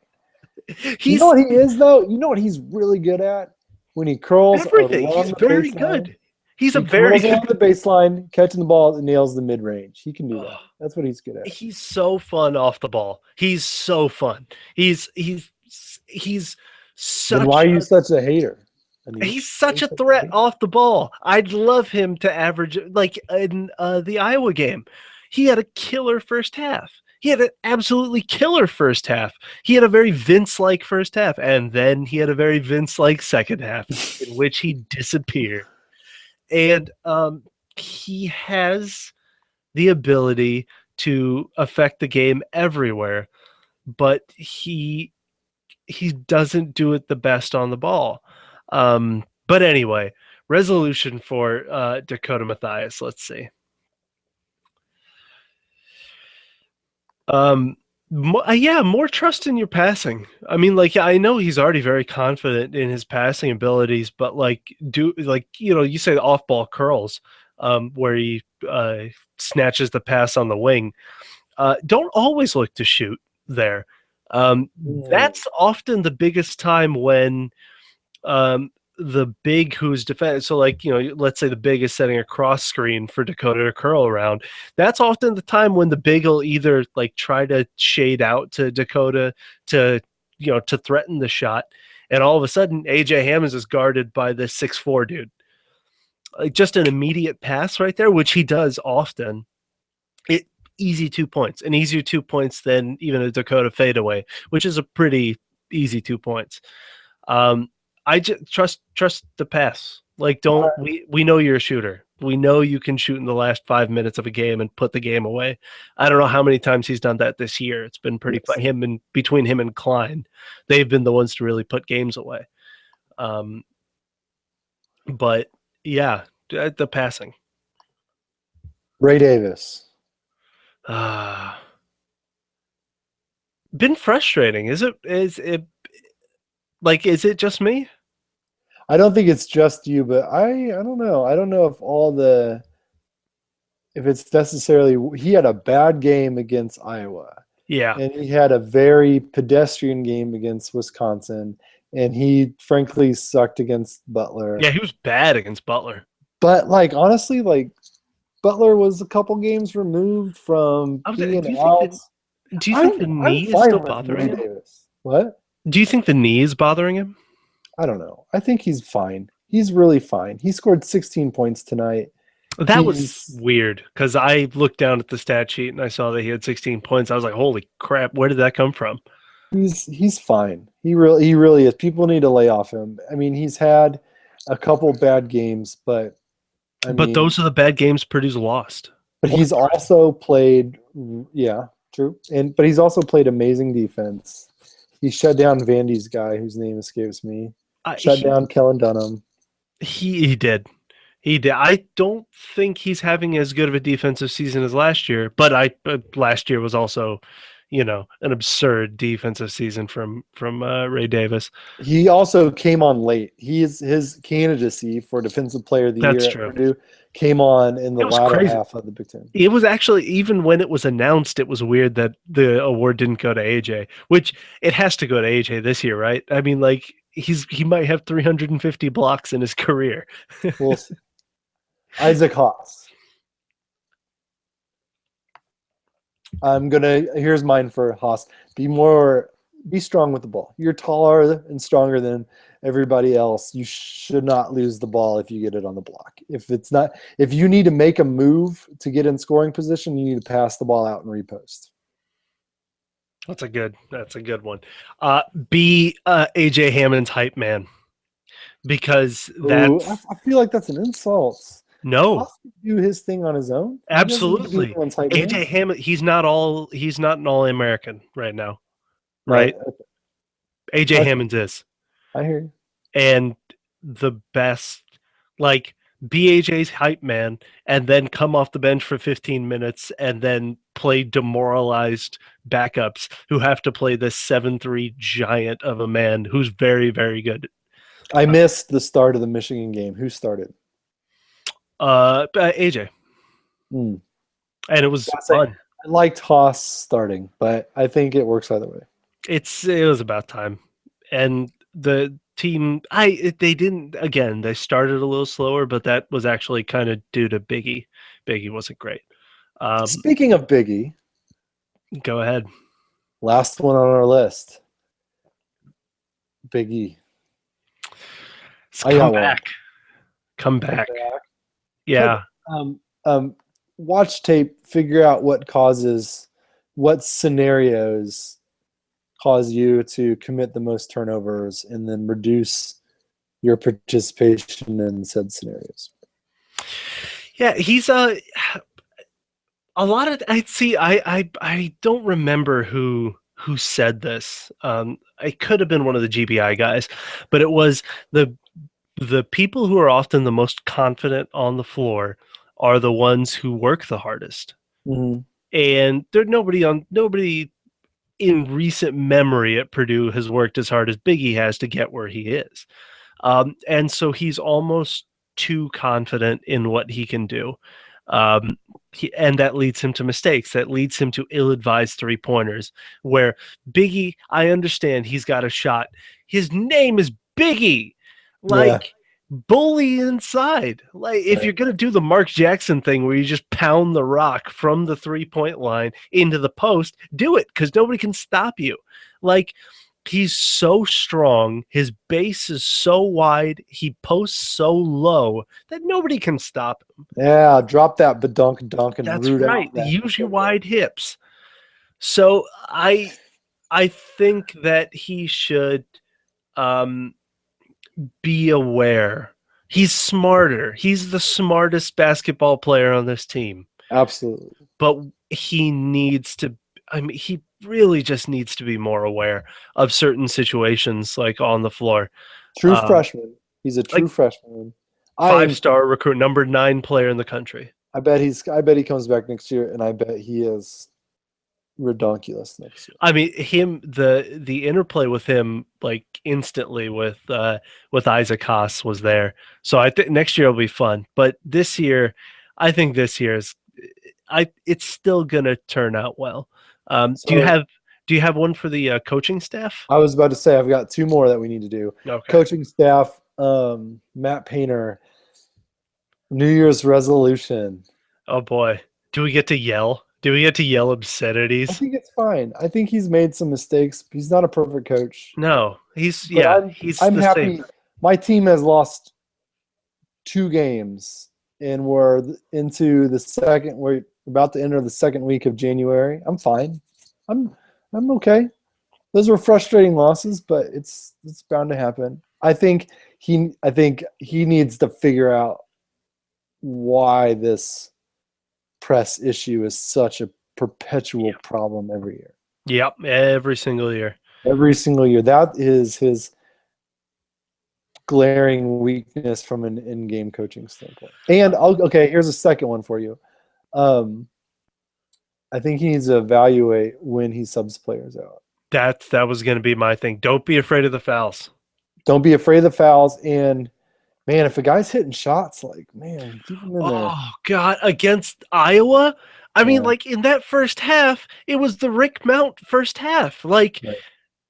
You know what he is, though? You know what he's really good at? When he curls everything. He's very good. He curls along the baseline, catching the ball, and nails the mid-range. He can do that. That's what he's good at. He's so fun off the ball. He's so fun. He's such. Then why are you such a hater? He's such a threat off the ball. I'd love him to average, like in the Iowa game. He had a killer first half. He had an absolutely killer first half. He had a very Vince-like first half, and then he had a very Vince-like second half in which he disappeared. And he has the ability to affect the game everywhere, but he doesn't do it the best on the ball. But anyway, resolution for Dakota Mathias. Let's see. More trust in your passing. I mean, like, I know he's already very confident in his passing abilities, but you say the off-ball curls, where he snatches the pass on the wing. Don't always look to shoot there. That's often the biggest time when the big who's defending. So, let's say the big is setting a cross screen for Dakota to curl around. That's often the time when the big will either try to shade out to Dakota to threaten the shot, and all of a sudden AJ Hammons is guarded by this 6'4" dude. like just an immediate pass right there, which he does often. It easy 2 points, an easier 2 points than even a Dakota fadeaway, which is a pretty easy 2 points. I just trust the pass. Like, don't we know you're a shooter. We know you can shoot in the last 5 minutes of a game and put the game away. I don't know how many times he's done that this year. It's been pretty Yes. him and between him and Klein, they've been the ones to really put games away. But yeah, the passing. Ray Davis. Been frustrating. Is it like, is it just me? I don't think it's just you, but I don't know. I don't know if it's necessarily he had a bad game against Iowa. Yeah. And he had a very pedestrian game against Wisconsin, and he frankly sucked against Butler. Yeah, he was bad against Butler. But like honestly, like Butler was a couple games removed from being out. Do you think the knee is still bothering him? Davis. What? Do you think the knee is bothering him? I don't know. I think he's fine. He's really fine. He scored 16 points tonight. That was weird because I looked down at the stat sheet and I saw that he had 16 points. I was like, "Holy crap! Where did that come from?" He's fine. He really is. People need to lay off him. I mean, he's had a couple bad games, but those are the bad games Purdue's lost. But he's also played, yeah, true. But he's also played amazing defense. He shut down Vandy's guy, whose name escapes me. Shut down Kellen Dunham. He did. He did. I don't think he's having as good of a defensive season as last year, but last year was also, an absurd defensive season from Ray Davis. He also came on late. His candidacy for Defensive Player of the Year at Purdue came on in the latter half of the Big Ten. It was actually, even when it was announced, it was weird that the award didn't go to AJ, which it has to go to AJ this year, right? I mean, like, he might have 350 blocks in his career. We'll see. Isaac Haas. Here's mine for Haas. Be strong with the ball. You're taller and stronger than everybody else. You should not lose the ball if you get it on the block. If you need to make a move to get in scoring position, you need to pass the ball out and repost. That's a good one. Be AJ Hammond's hype man, because I feel like that's an insult. No, Haas can do his thing on his own. Absolutely, AJ Hammond. He's not an All-American right now, right? AJ Hammond is. I hear you. And the best, like, be AJ's hype man, and then come off the bench for 15 minutes, and then play demoralized backups who have to play this 7'3" giant of a man who's very, very good. I missed the start of the Michigan game. Who started? AJ. And it was fun. I liked Haas starting, but I think it works either way. It was about time. And the team, they started a little slower, but that was actually kind of due to Biggie. Biggie wasn't great. Speaking of Biggie, go ahead. Last one on our list. Biggie. Come back. Yeah. Watch tape, figure out what scenarios cause you to commit the most turnovers, and then reduce your participation in said scenarios. Yeah, he's a lot of. I don't remember who said this. It could have been one of the GBI guys, but it was the people who are often the most confident on the floor are the ones who work the hardest. Mm-hmm. And there's nobody in recent memory at Purdue has worked as hard as Biggie has to get where he is. And so he's almost too confident in what he can do. And that leads him to mistakes. That leads him to ill-advised three-pointers, where Biggie, I understand he's got a shot. His name is Biggie. Bully inside. If you're going to do the Mark Jackson thing where you just pound the rock from the 3-point line into the post, do it, because nobody can stop you. He's so strong. His base is so wide. He posts so low that nobody can stop him. Yeah, drop that badunk dunk and That's root right. out that Use hook your over. wide hips. So I think that he should um, be aware. He's smarter. He's the smartest basketball player on this team. Absolutely. But he needs to, I mean, he really just needs to be more aware of certain situations like on the floor. True Um, freshman. He's a true like freshman. I am 5-star recruit, number 9 player in the country. I bet he comes back next year and I bet he is redonkulous next year. I mean, the interplay with him like instantly with Isaac Haas was there. So I think next year will be fun. But this year, I think this year is it's still gonna turn out well. So Do you have one for the coaching staff? I was about to say I've got two more that we need to do. Okay. Coaching staff, Matt Painter, New Year's resolution. Oh boy, do we get to yell? Do we get to yell I obscenities? think it's fine. I think he's made some mistakes. He's not a perfect coach, No, but he's I'm the same. happy. My team has lost two games, and we're into the second. We're about to enter the second week of January. I'm fine. I'm I'm okay. Those were frustrating losses, but it's bound to happen. I think he needs to figure out why this press issue is such a perpetual Yep. problem every year. Yep, every single year. Every single year. That is his glaring weakness from an in-game coaching standpoint. And okay, here's a second one for you. Um, I think he needs to evaluate when he subs players out. That was going to be my thing. Don't be afraid of the fouls. Don't be afraid of the fouls. And man, if a guy's hitting shots, like man, keep him in there. Oh God, against Iowa. I mean, Yeah, like in that first half, it was the Rick Mount first half. Like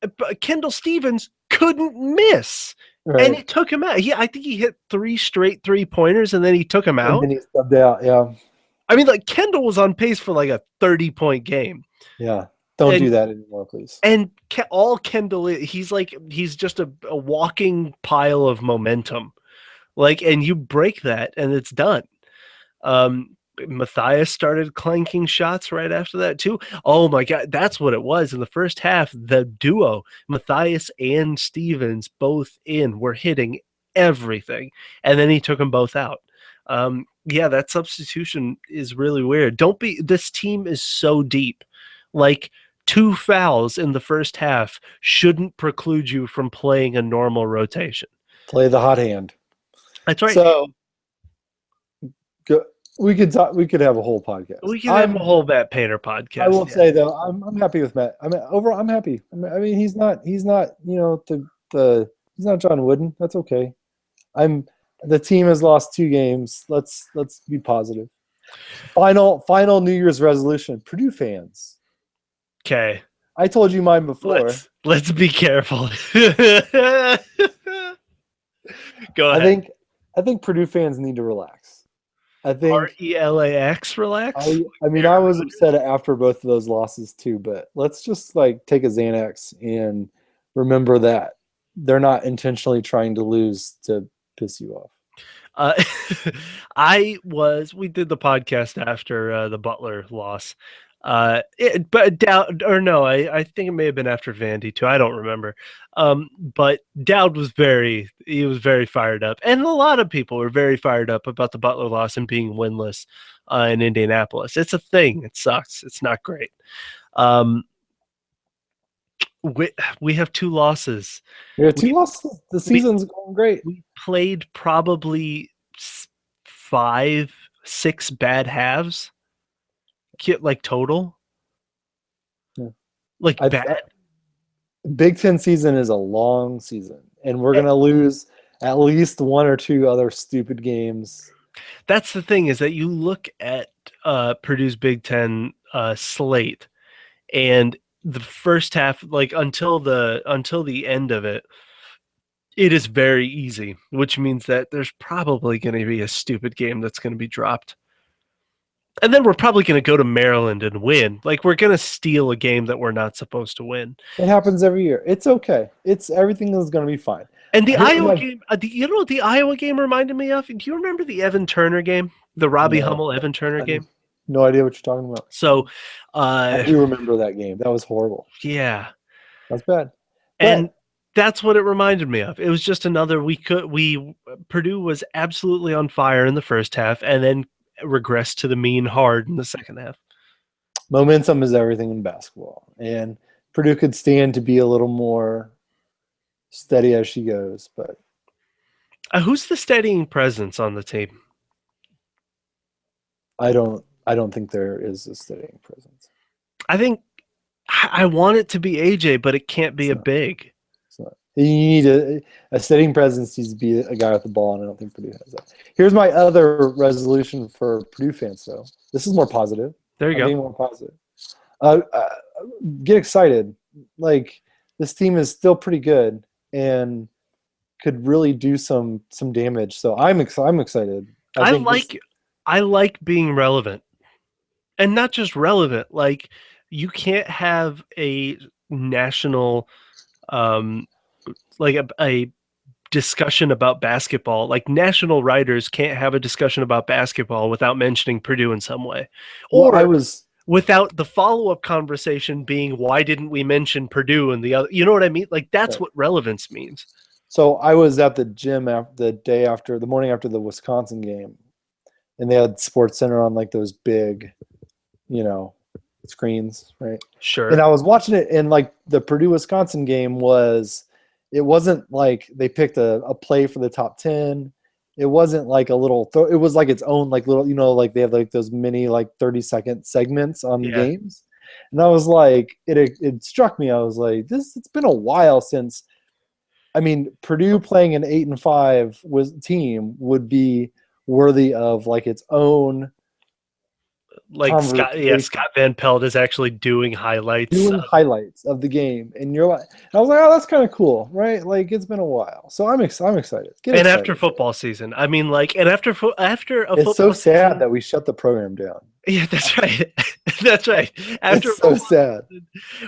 right, Kendall Stevens couldn't miss, and right. it took him out. I think he hit 3 straight 3-pointers, and then he took him And out. then he subbed out. Yeah, I mean, like Kendall was on pace for like a 30-point game, yeah. Don't do and that anymore, please. all Kendall is, he's just a walking pile of momentum. Like, and you break that, and it's done. Um, Matthias started clanking shots right after that too. Oh my God, that's what it was in the first half. The duo, Matthias and Stevens, both were hitting everything, and then he took them both out. Yeah, that substitution is really weird. Don't be. This team is so deep. Like 2 fouls in the first half shouldn't preclude you from playing a normal rotation. Play the hot hand. That's right. So go, we could talk. We could have a whole podcast. We can have a whole Matt Painter I podcast. will Yeah. say though, I'm happy with Matt. I mean, overall, I'm happy. I mean, he's not the he's not John Wooden. That's okay. I'm the team has lost two games. Let's be positive. Final New Year's resolution. Purdue fans. Okay. I told you mine before. Let's be careful. Go ahead. I think Purdue fans need to relax. I think RELAX, relax. I mean I was upset after both of those losses too, but let's just like take a Xanax and remember that they're not intentionally trying to lose to piss you off. Uh, we did the podcast after the Butler loss. But Dowd, or no, I think it may have been after Vandy too. I don't remember. But Dowd he was very fired up, and a lot of people were very fired up about the Butler loss and being winless in Indianapolis. It's a thing. It sucks. It's not great. Um, we have 2 losses. We have two We losses. The we season's going great. we played probably 5, 6 bad halves, like total, Yeah. like I, bad. Big Ten season is a long season, and we're gonna lose at least one or two other stupid games. That's the thing, is that you look at Purdue's Big Ten slate, and the first half, like until the end of it, it is very easy, which means that there's probably going to be a stupid game that's going to be dropped. And then we're probably going to go to Maryland and win. Like, we're going to steal a game that we're not supposed to win. It happens every year. It's okay. It's everything is going to be fine. And the Here's Iowa my game, you know what the Iowa game reminded me of? Do you remember the Evan Turner game? The Robbie no, Hummel Evan Turner I have game? no idea what you're talking about. So, I do remember that game. That was horrible. yeah. That's bad. And But that's what it reminded me of. It was just another Purdue was absolutely on fire in the first half and then regressed to the mean hard in the second half. momentum is everything in basketball, and Purdue could stand to be a little more steady as she goes. But Who's the steadying presence on the team? I don't think there is a steadying presence. I think I want it to be AJ, but it can't be a big. You need a steadying presence needs to be a guy with the ball, and I don't think Purdue has that. Here's my other resolution for Purdue fans, though. This is more positive. There you go. Being more positive. Get excited. Like, this team is still pretty good and could really do some damage. So I'm excited. I like being relevant, and not just relevant. Like, you can't have a national, like a discussion about basketball. Like, national writers can't have a discussion about basketball without mentioning Purdue in some way, or without the follow-up conversation being, why didn't we mention Purdue and the other? You know what I mean? Like, that's what relevance means. So I was at the gym the morning after the Wisconsin game, and they had Sports Center on like those big, screens, right? Sure. And I was watching it, and like the Purdue Wisconsin game it wasn't like they picked a play for the top 10. It wasn't like a little it was like its own like little, like they have like those mini like 30-second segments on the games. And I was like, it struck me. I was like, it's been a while since, I mean, Purdue playing an 8-5 team would be worthy of like its own. Like Scott Van Pelt is actually doing highlights of the game, and I was like, oh, that's kind of cool, right? Like, it's been a while, so I'm excited. After football season, I mean, like, and after a football it's so sad season, that we shut the program down. Yeah, that's right. That's right. After it's so sad,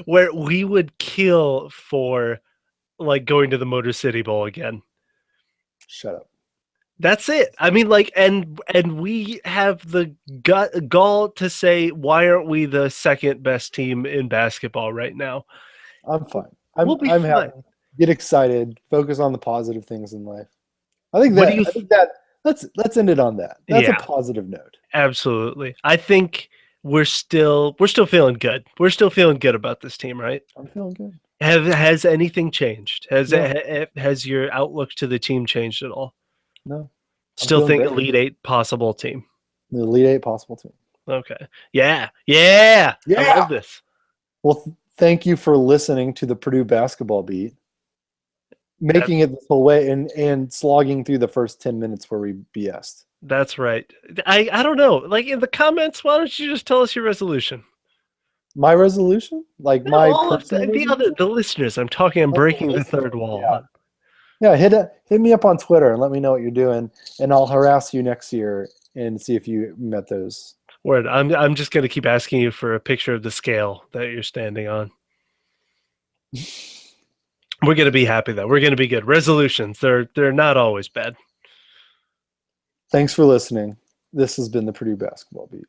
where we would kill for like going to the Motor City Bowl again. Shut up. That's it. I mean, like, and we have the gall to say, why aren't we the second best team in basketball right now? I'm fine. I'm happy. Get excited. Focus on the positive things in life. I think that let's end it on that. That's a positive note. Absolutely. I think we're still feeling good. We're still feeling good about this team, right? I'm feeling good. Has anything changed? Has your outlook to the team changed at all? No. Still think great. Elite 8 possible team. The Elite 8 possible team. Okay. Yeah. I love this. Well, thank you for listening to the Purdue basketball beat. Making it this whole way and slogging through the first 10 minutes where we BS'd. That's right. I don't know. Like, in the comments, why don't you just tell us your resolution? My resolution? Like, no, my the listeners. I'm breaking the third wall. Yeah, hit me up on Twitter and let me know what you're doing, and I'll harass you next year and see if you met those. Word. I'm just gonna keep asking you for a picture of the scale that you're standing on. We're gonna be happy though. We're gonna be good. Resolutions, they're not always bad. Thanks for listening. This has been the Purdue Basketball Beat.